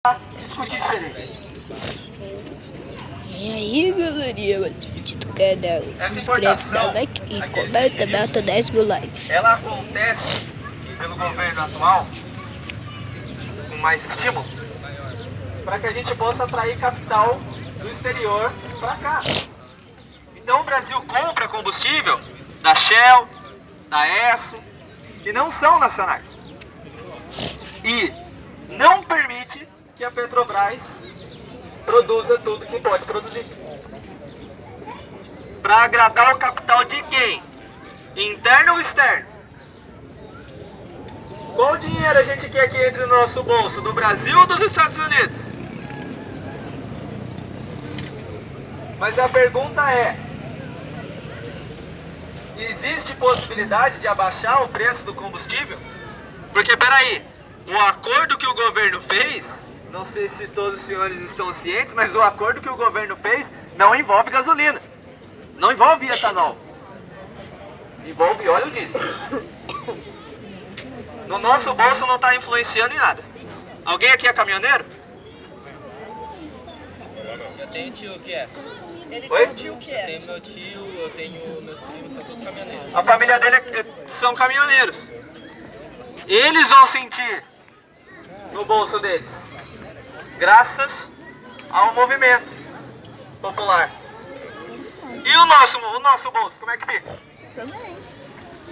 discutir diferente. E aí, galerinha, mais um vídeo do canal. Se inscreve, dá like e comenta, bota 10 mil likes. Ela acontece pelo governo atual com mais estímulo para que a gente possa atrair capital do exterior para cá. Então o Brasil compra combustível da Shell, da Esso, que não são nacionais. E não permite que a Petrobras produza tudo que pode produzir. Para agradar o capital de quem? Interno ou externo? Qual dinheiro a gente quer que entre no nosso bolso? Do Brasil ou dos Estados Unidos? Mas a pergunta é: existe possibilidade de abaixar o preço do combustível? Porque, peraí, o acordo que o governo fez, não sei se todos os senhores estão cientes, mas o acordo que o governo fez não envolve gasolina, não envolve etanol, envolve óleo diesel. No nosso bolso não está influenciando em nada. Alguém aqui é caminhoneiro? Eu tenho tio que é. Oi? Eu tenho meu tio, eu tenho meus primos, são todos caminhoneiros. A família dele são caminhoneiros. Eles vão sentir no bolso deles, graças ao movimento popular. E o nosso bolso, como é que fica? Também.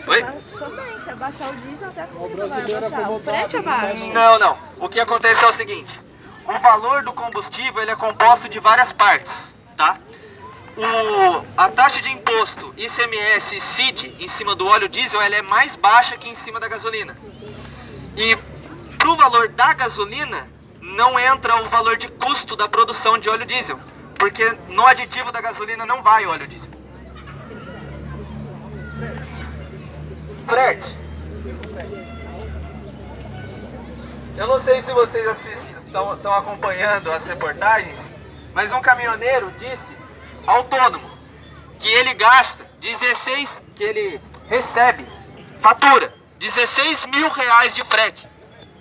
Oi? Também, se abaixar o diesel até como vai abaixar? O frete abaixa. Não. O que acontece é o seguinte: o valor do combustível ele é composto de várias partes, tá? A taxa de imposto ICMS e CID em cima do óleo diesel ela é mais baixa que em cima da gasolina. E para o valor da gasolina não entra o valor de custo da produção de óleo diesel, porque no aditivo da gasolina não vai óleo diesel. Frete. Eu não sei se vocês estão acompanhando as reportagens, mas um caminhoneiro disse, autônomo, que ele gasta 16, que ele recebe, fatura 16 mil reais de frete.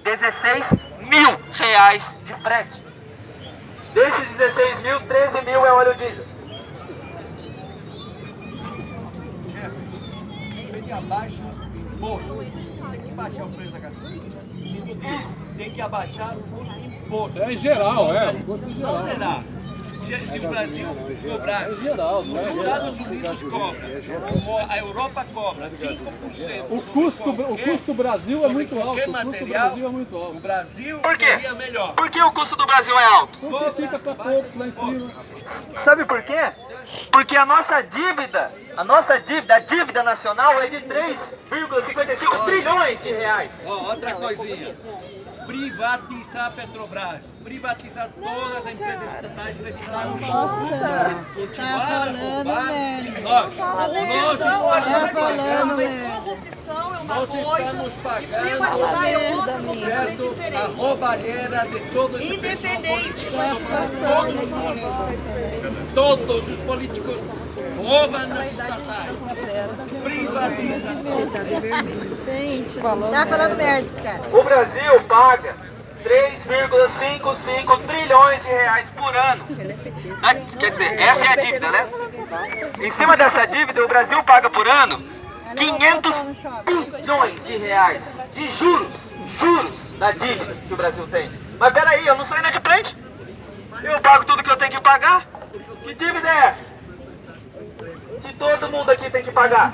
16 mil reais de frete. Desses 16 mil, 13 mil é óleo diesel. Ele abaixa o imposto. Tem que baixar o preço da gasolina. Tem que abaixar o imposto. É em geral, o custo em geral. Não será? Se o Brasil cobrasse, os Estados Unidos cobram, a Europa cobra 5%. O custo do Brasil é muito alto. O custo do Brasil é muito alto. O Brasil Por quê? seria melhor. Por que o custo do Brasil é alto? Porque fica para poucos lá em cima. Sabe por quê? Porque a dívida nacional é de 3,55 trilhões de reais. Outra coisinha. Privatizar a Petrobras, privatizar todas as empresas estatais para evitar o continuar a roubar. Nós estamos pagando a roubalheira de todos os políticos. Todos os políticos roubam nas estatais. Privatização. Tá falando merda esse cara. O Brasil paga 3,55 trilhões de reais por ano. Quer dizer, essa é a dívida, né? Em cima dessa dívida, o Brasil paga por ano 500 bilhões de reais de juros da dívida que o Brasil tem. Mas peraí, eu não sou inadimplente? Eu pago tudo que eu tenho que pagar? Que dívida é essa? Que todo mundo aqui tem que pagar?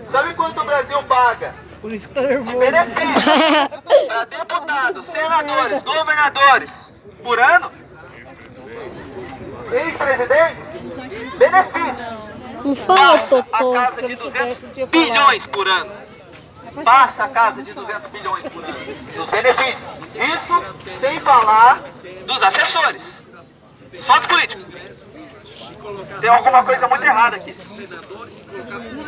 Sabe quanto o Brasil paga de benefício para deputados, senadores, governadores por ano? Ex-presidentes? Benefício. Não fala, Passa a Totô. casa de 200 bilhões por ano. Passa a casa de 200 bilhões por ano dos benefícios. Isso sem falar dos assessores. Só dos políticos. Tem alguma coisa muito errada aqui.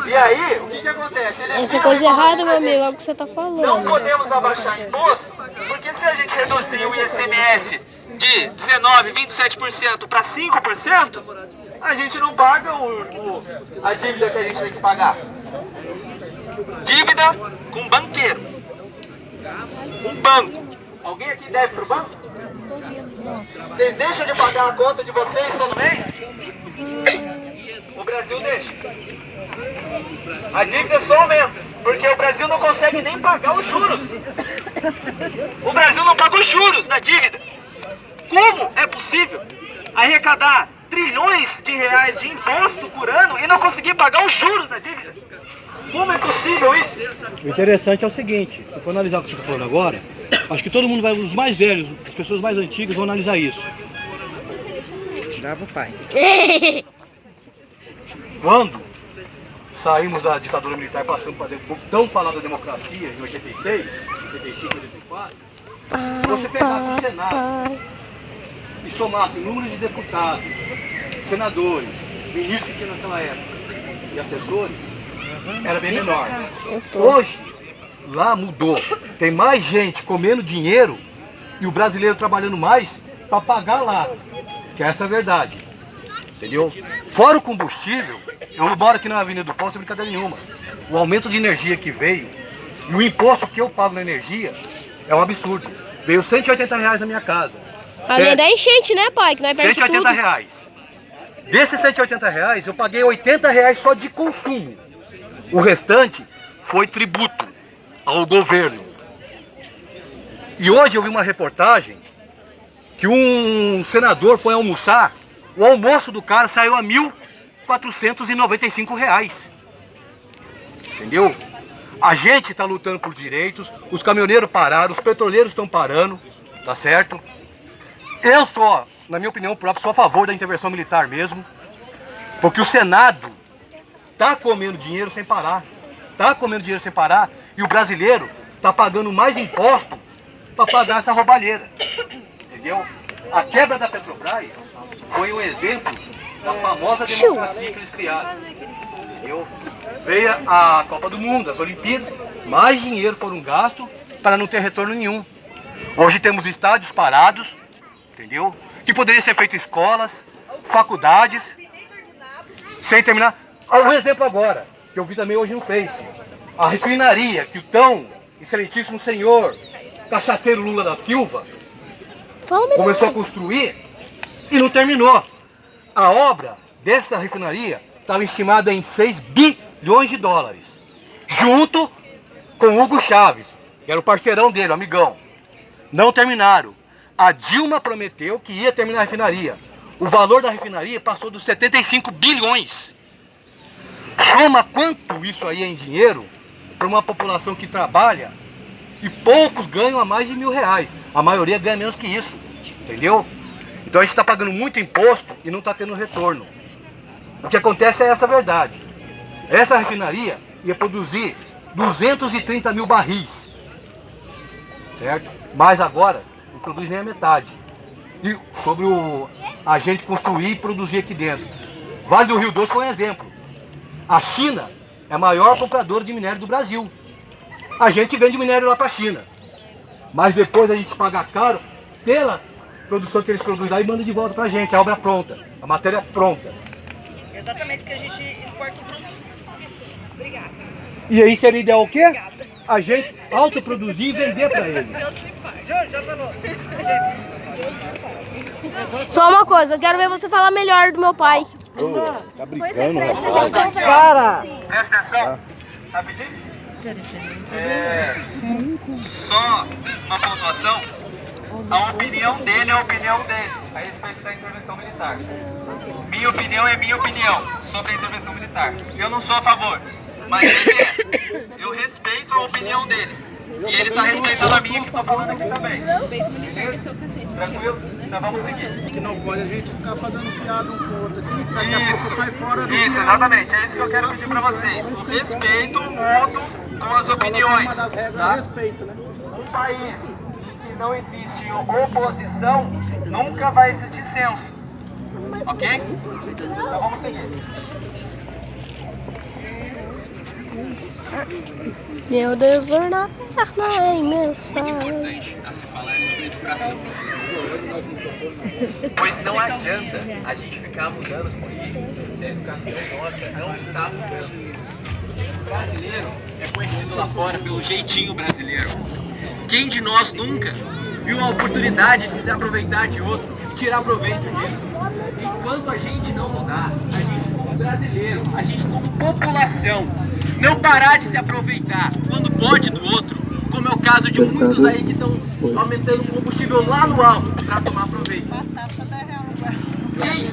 E aí, o que acontece? Essa coisa errada, meu amigo, é o que você tá Não falando. podemos abaixar imposto, porque se a gente reduzir o ICMS de 19%, 27% para 5%, a gente não paga a dívida que a gente tem que pagar. Dívida com banqueiro. Um banco. Alguém aqui deve pro banco? Vocês deixam de pagar a conta de vocês todo mês? O Brasil deixa. A dívida só aumenta, porque o Brasil não consegue nem pagar os juros. O Brasil não paga os juros da dívida. Como é possível arrecadar trilhões de reais de imposto por ano e não conseguir pagar os juros da dívida? Como é possível isso? O interessante é o seguinte, se for analisar o que você está falando agora, acho que todo mundo vai, os mais velhos, as pessoas mais antigas vão analisar isso. Dá pro pai. Quando saímos da ditadura militar, passando para dentro, tão falada democracia, em 86, 85, 84, você pegasse o Senado e somasse o número de deputados, senadores, ministros que tinha naquela época e assessores, era bem menor. Hoje, lá mudou. Tem mais gente comendo dinheiro e o brasileiro trabalhando mais para pagar lá. Que essa é a verdade. Entendeu? Fora o combustível, eu moro aqui na Avenida do Pão sem brincadeira nenhuma. O aumento de energia que veio e o imposto que eu pago na energia é um absurdo. Veio R$180 na minha casa. Além da enchente, né, pai? Que nós perdemos tudo. R$180. Desses R$180, eu paguei R$80 só de consumo. O restante foi tributo ao governo. E hoje eu vi uma reportagem que um senador foi almoçar, o almoço do cara saiu a R$1.495. Entendeu? A gente está lutando por direitos, os caminhoneiros pararam, os petroleiros estão parando, tá certo? Eu sou, na minha opinião própria, sou a favor da intervenção militar mesmo, porque o Senado tá comendo dinheiro sem parar, e o brasileiro tá pagando mais imposto para pagar essa roubalheira, entendeu? A quebra da Petrobras foi um exemplo da famosa democracia que eles criaram, entendeu? Veio a Copa do Mundo, as Olimpíadas, mais dinheiro foram gastos para não ter retorno nenhum. Hoje temos estádios parados, entendeu? Que poderia ser feito escolas, faculdades, sem terminar. Um exemplo agora, que eu vi também hoje no Face. A refinaria que o tão excelentíssimo senhor cachaceiro Lula da Silva começou a construir e não terminou. A obra dessa refinaria estava estimada em 6 bilhões de dólares, junto com Hugo Chávez, que era o parceirão dele, o amigão. Não terminaram. A Dilma prometeu que ia terminar a refinaria. O valor da refinaria passou dos 75 bilhões. Soma quanto isso aí é em dinheiro para uma população que trabalha e poucos ganham a mais de R$1.000. A maioria ganha menos que isso, entendeu? Então a gente está pagando muito imposto e não está tendo retorno. O que acontece é essa verdade. Essa refinaria ia produzir 230 mil barris, certo? Mas agora não produz nem a metade. E sobre a gente construir e produzir aqui dentro. Vale do Rio Doce foi um exemplo. A China é a maior compradora de minério do Brasil. A gente vende minério lá para a China. Mas depois a gente paga caro pela produção que eles produzem lá e manda de volta para a gente, a obra pronta, a matéria pronta. Exatamente, porque a gente exporta o produto. Isso, obrigada. E aí seria ideal o quê? A gente autoproduzir e vender para eles. Já falou. Só uma coisa, eu quero ver você falar melhor do meu pai. Tá brincando, né? Para! Presta atenção. Rapidinho. Só uma pontuação. A opinião dele é a opinião dele a respeito da intervenção militar. Minha opinião é minha opinião sobre a intervenção militar. Eu não sou a favor, mas ele é. Eu respeito a opinião dele. E ele está respeitando a minha que estou falando aqui também. Beleza? Tranquilo? Então vamos seguir. Que não pode a gente ficar fazendo piada um com o outro aqui, daqui a pouco sai fora do Isso, exatamente. É isso que eu quero pedir para vocês. O respeito mútuo com as opiniões. Tá? respeito, né? Um país em que não existe oposição, nunca vai existir censo. Ok? Então vamos seguir. Meu Deus, na perna é imensa. Importante a se falar é sobre educação. Pois não adianta a gente ficar mudando as políticas se a educação nossa não está mudando. O brasileiro é conhecido lá fora pelo jeitinho brasileiro. Quem de nós nunca viu uma oportunidade de se aproveitar de outro e tirar proveito disso. Enquanto a gente não mudar, a gente como brasileiro, a gente como população, não parar de se aproveitar quando pode do outro, como é o caso de muitos aí que estão aumentando o combustível lá no alto para tomar proveito. Quem?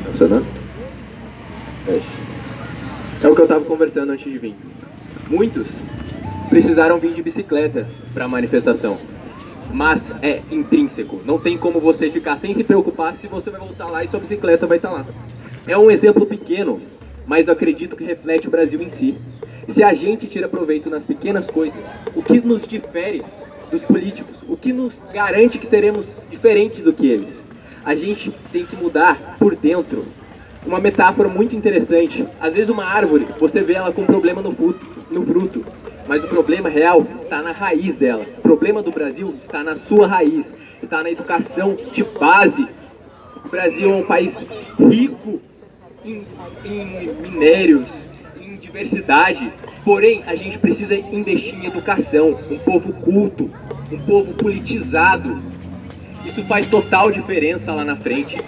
Funcionando? É o que eu tava conversando antes de vir. Muitos precisaram vir de bicicleta para a manifestação, mas é intrínseco. Não tem como você ficar sem se preocupar se você vai voltar lá e sua bicicleta vai estar lá. É um exemplo pequeno, mas eu acredito que reflete o Brasil em si. Se a gente tira proveito nas pequenas coisas, o que nos difere dos políticos, o que nos garante que seremos diferentes do que eles? A gente tem que mudar por dentro. Uma metáfora muito interessante. Às vezes uma árvore, você vê ela com problema no fruto, mas o problema real está na raiz dela. O problema do Brasil está na sua raiz, está na educação de base. O Brasil é um país rico em minérios, em diversidade, porém a gente precisa investir em educação, um povo culto, um povo politizado. Isso faz total diferença lá na frente.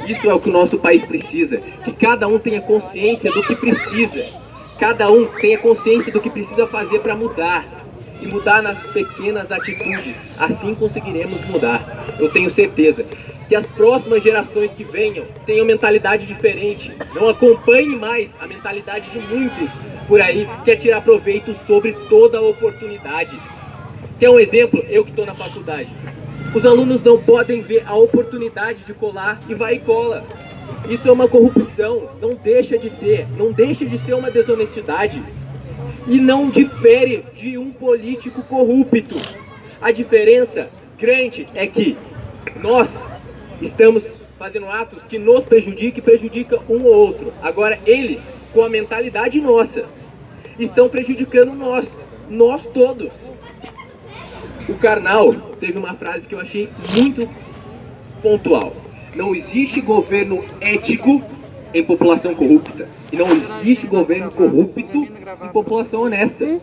Isso é o que o nosso país precisa, que cada um tenha consciência do que precisa, cada um tenha consciência do que precisa fazer para mudar, e mudar nas pequenas atitudes. Assim conseguiremos mudar. Eu tenho certeza que as próximas gerações que venham tenham mentalidade diferente, não acompanhem mais a mentalidade de muitos por aí, que é tirar proveito sobre toda a oportunidade. Quer um exemplo? Eu que estou na faculdade. Os alunos não podem ver a oportunidade de colar e vai e cola. Isso é uma corrupção, não deixa de ser uma desonestidade. E não difere de um político corrupto. A diferença grande é que nós estamos fazendo atos que nos prejudicam e prejudicam um ou outro. Agora eles, com a mentalidade nossa, estão prejudicando nós todos. O Karnal teve uma frase que eu achei muito pontual. Não existe governo ético em população corrupta. E não existe governo corrupto em população honesta.